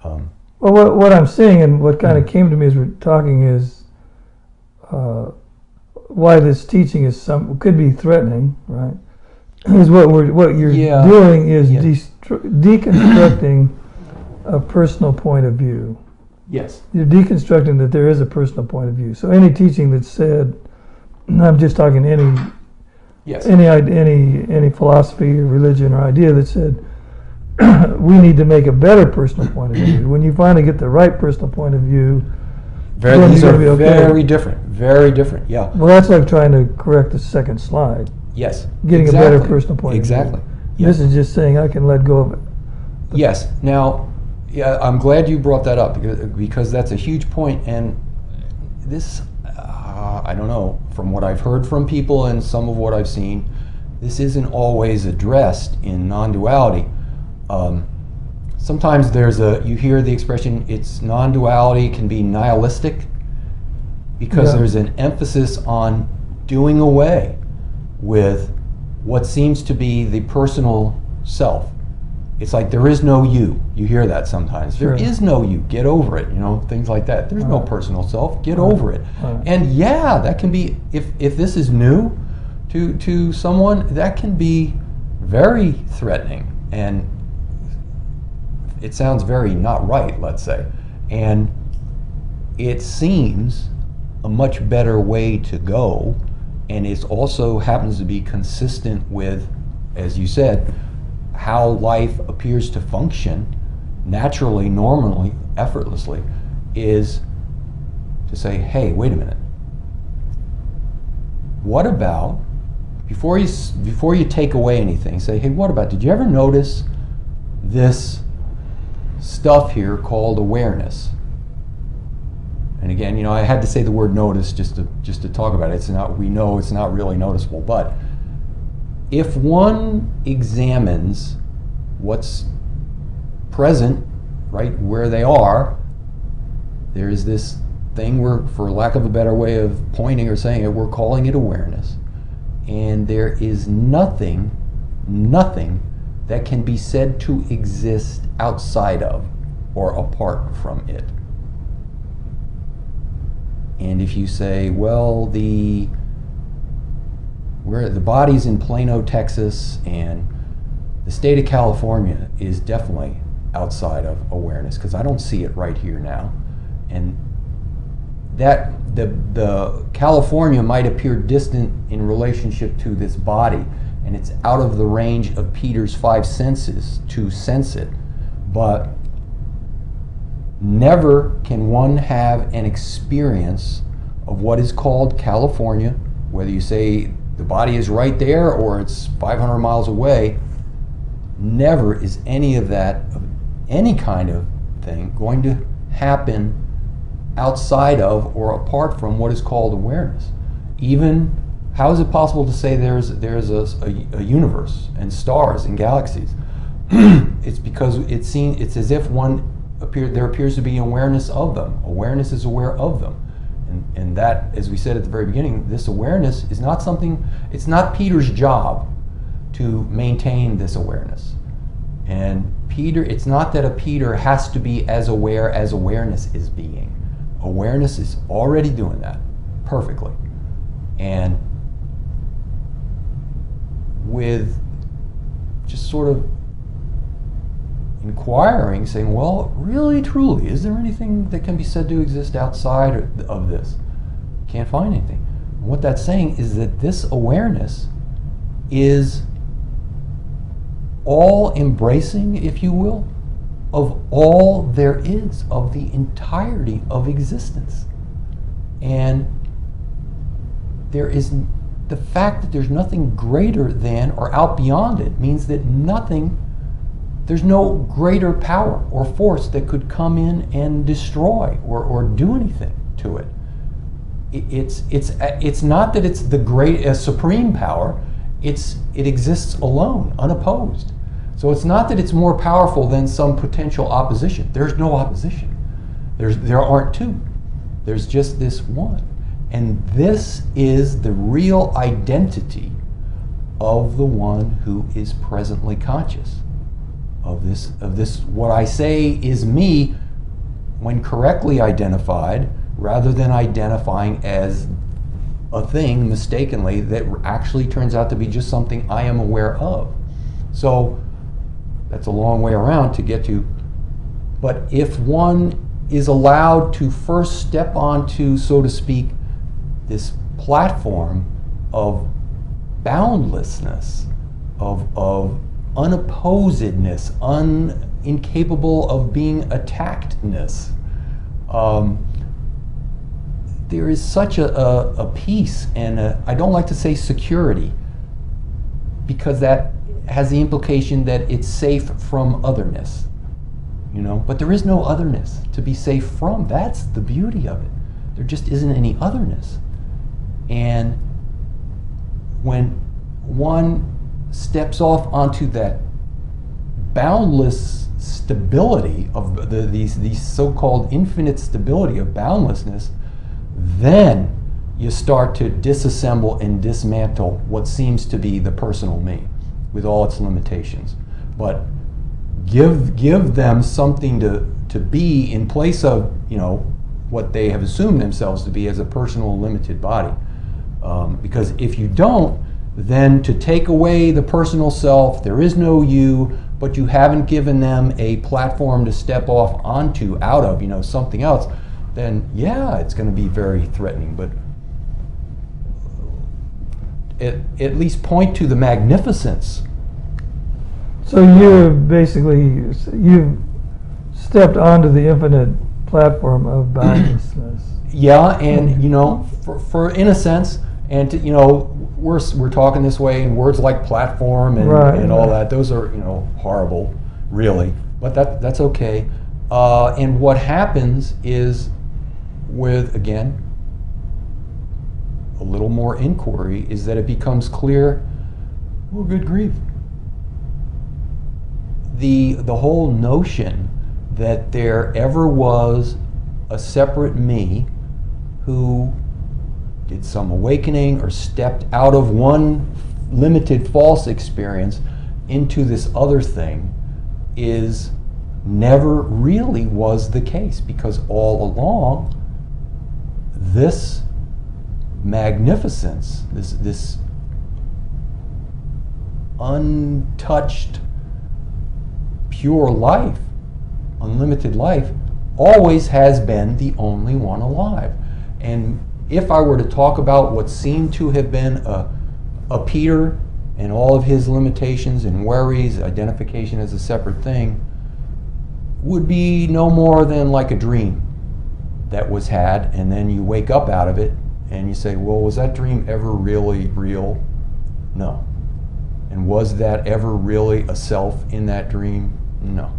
Well, what I'm seeing and what kind of came to me as we're talking is why this teaching could be threatening, right? Is what you're doing is deconstructing a personal point of view. Yes. You're deconstructing that there is a personal point of view. So any teaching that said, I'm just talking any philosophy or religion or idea that said we need to make a better personal point of view. When you finally get the right personal point of view, these are very different. Very different. Yeah. Well, that's like trying to correct the second slide. Yes. Getting a better personal point of view. Exactly. This is just saying I can let go of it. Yes. Now, yeah, I'm glad you brought that up because that's a huge point. And this, I don't know, from what I've heard from people and some of what I've seen, this isn't always addressed in non-duality. Sometimes you hear the expression, it's non-duality can be nihilistic because there's an emphasis on doing away with what seems to be the personal self. It's like there is no you. You hear that sometimes. Sure. There is no you. Get over it. Things like that. There's no personal self. Get over it. And that can be, if this is new to someone, that can be very threatening, and it sounds very not right, let's say. And it seems a much better way to go, and it also happens to be consistent with, as you said, how life appears to function naturally, normally, effortlessly, is to say, hey, wait a minute. What about, before you take away anything, say, hey, what about, did you ever notice this stuff here called awareness? And again, I had to say the word notice just to talk about it. We know it's not really noticeable, but if one examines what's present, right where they are, there's this thing for lack of a better way of pointing or saying it, we're calling it awareness. And there is nothing that can be said to exist outside of or apart from it. And if you say, well, the body's in Plano, Texas, and the state of California is definitely outside of awareness because I don't see it right here now. And that the California might appear distant in relationship to this body, and it's out of the range of Peter's 5 senses to sense it. But never can one have an experience of what is called California, whether you say the body is right there or it's 500 miles away. Never is any of that, any kind of thing, going to happen outside of or apart from what is called awareness. Even, how is it possible to say there's a universe and stars and galaxies? It's because it's as if there appears to be awareness of them. Awareness is aware of them. And that, as we said at the very beginning, this awareness is not something, it's not Peter's job to maintain this awareness. And Peter, it's not that a Peter has to be as aware as awareness is being. Awareness is already doing that perfectly. And with just sort of inquiring, saying, well, really, truly, is there anything that can be said to exist outside of this? Can't find anything. And what that's saying is that this awareness is all embracing, if you will, of all there is, of the entirety of existence. And there is the fact that there's nothing greater than or out beyond it means that there's no greater power or force that could come in and destroy or do anything to it. It's not that it's the supreme power. It exists alone, unopposed. So it's not that it's more powerful than some potential opposition. There's no opposition. There aren't two. There's just this one. And this is the real identity of the one who is presently conscious, of this what I say is me when correctly identified, rather than identifying as a thing mistakenly that actually turns out to be just something I am aware of. So that's a long way around to get to, but if one is allowed to first step onto, so to speak, this platform of boundlessness, of unopposedness, incapable of being attackedness, there is such a peace, and I don't like to say security, because that has the implication that it's safe from otherness, you know, but there is no otherness to be safe from. That's the beauty of it. There just isn't any otherness. And when one steps off onto that boundless stability of these so-called infinite stability of boundlessness, then you start to disassemble and dismantle what seems to be the personal me with all its limitations. But give them something to be in place of, you know, what they have assumed themselves to be as a personal limited body. Because if you don't, then to take away the personal self, there is no you, but you haven't given them a platform to step off onto, out of, you know, something else, then yeah, it's going to be very threatening. But at least point to the magnificence. So you've stepped onto the infinite platform of boundlessness. Yeah, and you know, for in a sense, and to, you know, we're talking this way, and words like platform and, and all that, those are, you know, horrible, really. But that's okay. And what happens is, with, again, a little more inquiry, is that it becomes clear, well, good grief. The whole notion that there ever was a separate me who did some awakening or stepped out of one limited false experience into this other thing is never really was the case, because all along this magnificence, this untouched pure life, unlimited life, always has been the only one alive. And if I were to talk about what seemed to have been a Peter and all of his limitations and worries, identification as a separate thing, would be no more than like a dream that was had, and then you wake up out of it and you say, well, was that dream ever really real? No. And was that ever really a self in that dream? No.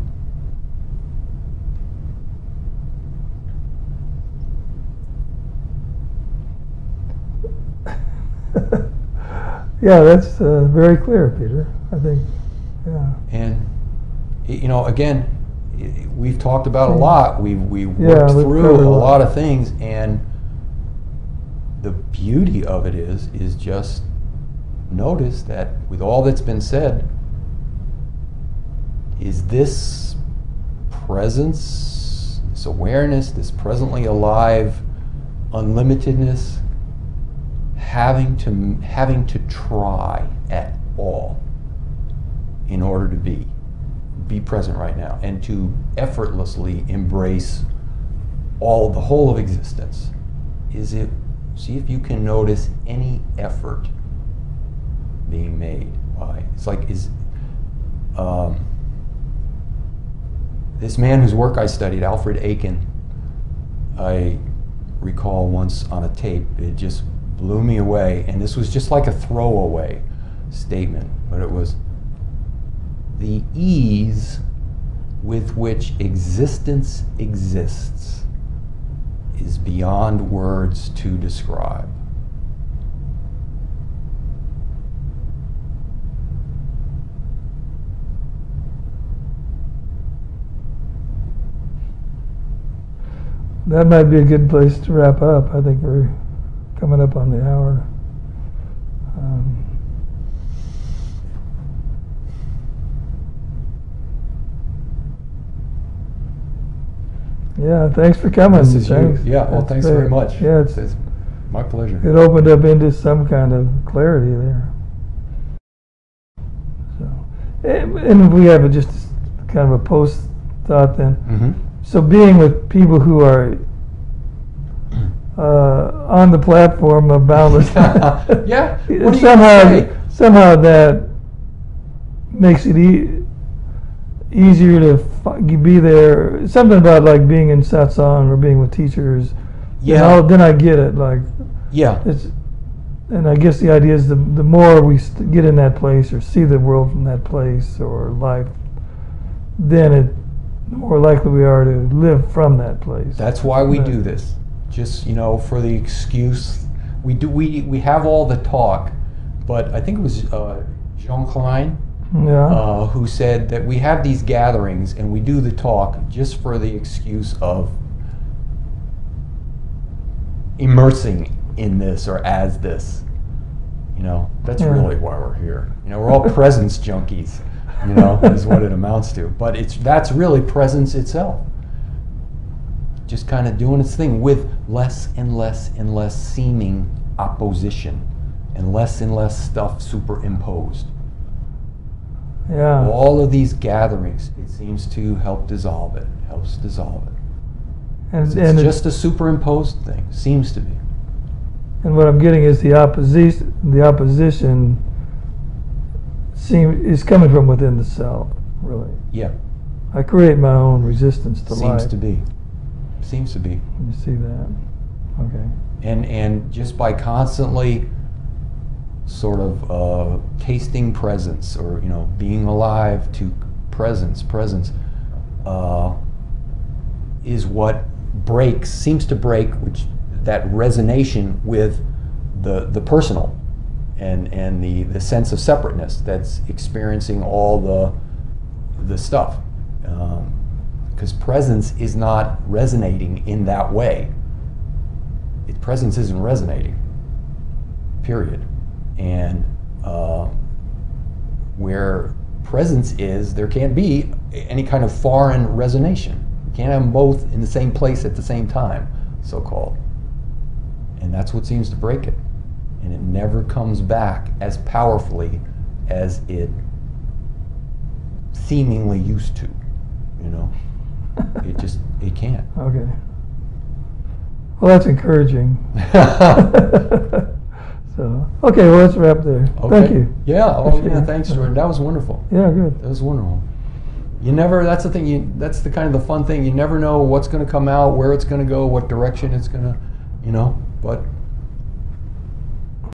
Yeah, that's very clear, Peter. I think, yeah. And, you know, again, we've talked about a lot. We've worked through a lot of things, and the beauty of it is just notice that with all that's been said, is this presence, this awareness, this presently alive unlimitedness, having to try at all in order to be present right now, and to effortlessly embrace the whole of existence. See if you can notice any effort being made by, it's like, this man whose work I studied, Alfred Aiken, I recall once on a tape, it just blew me away, and this was just like a throwaway statement, but it was, the ease with which existence exists is beyond words to describe. That might be a good place to wrap up. I think we're coming up on the hour. Yeah, thanks for coming. This is thanks. you. Yeah, well, thanks very much. Yeah, it's my pleasure. It opened up into some kind of clarity there. So, and we have just kind of a post thought then. Mm-hmm. So being with people who are on the platform of boundless, yeah, somehow that makes it easier to be there. Something about like being in satsang or being with teachers. Yeah. Then I get it. Like, yeah. And I guess the idea is the more we get in that place or see the world from that place or life, then the more likely we are to live from that place. That's why we do this. Just, for the excuse. We have all the talk, but I think it was Jean Klein who said that we have these gatherings and we do the talk just for the excuse of immersing in this or as this. That's really why we're here. We're all presence junkies, is what it amounts to. But that's really presence itself. Just kind of doing its thing with less and less and less seeming opposition and less stuff superimposed. Yeah. All of these gatherings, it seems to help dissolve it. Helps dissolve it. And it's just a superimposed thing. Seems to be. And what I'm getting is the opposition is coming from within the self, really. Yeah. I create my own resistance to life. Seems to be. You see that? Okay. And just by constantly sort of tasting presence or being alive to presence is what seems to break that resonation with the personal and the sense of separateness that's experiencing all the stuff. Because presence is not resonating in that way. Presence isn't resonating, period. And where presence is, there can't be any kind of foreign resonation. You can't have them both in the same place at the same time, so-called. And that's what seems to break it. And it never comes back as powerfully as it seemingly used to, It can't. Okay. Well, that's encouraging. So, okay, well, let's wrap there. Okay. Thank you. Yeah, thanks, Jordan. That was wonderful. Yeah, good. That was wonderful. That's the thing, that's the kind of the fun thing. You never know what's going to come out, where it's going to go, what direction it's going to, but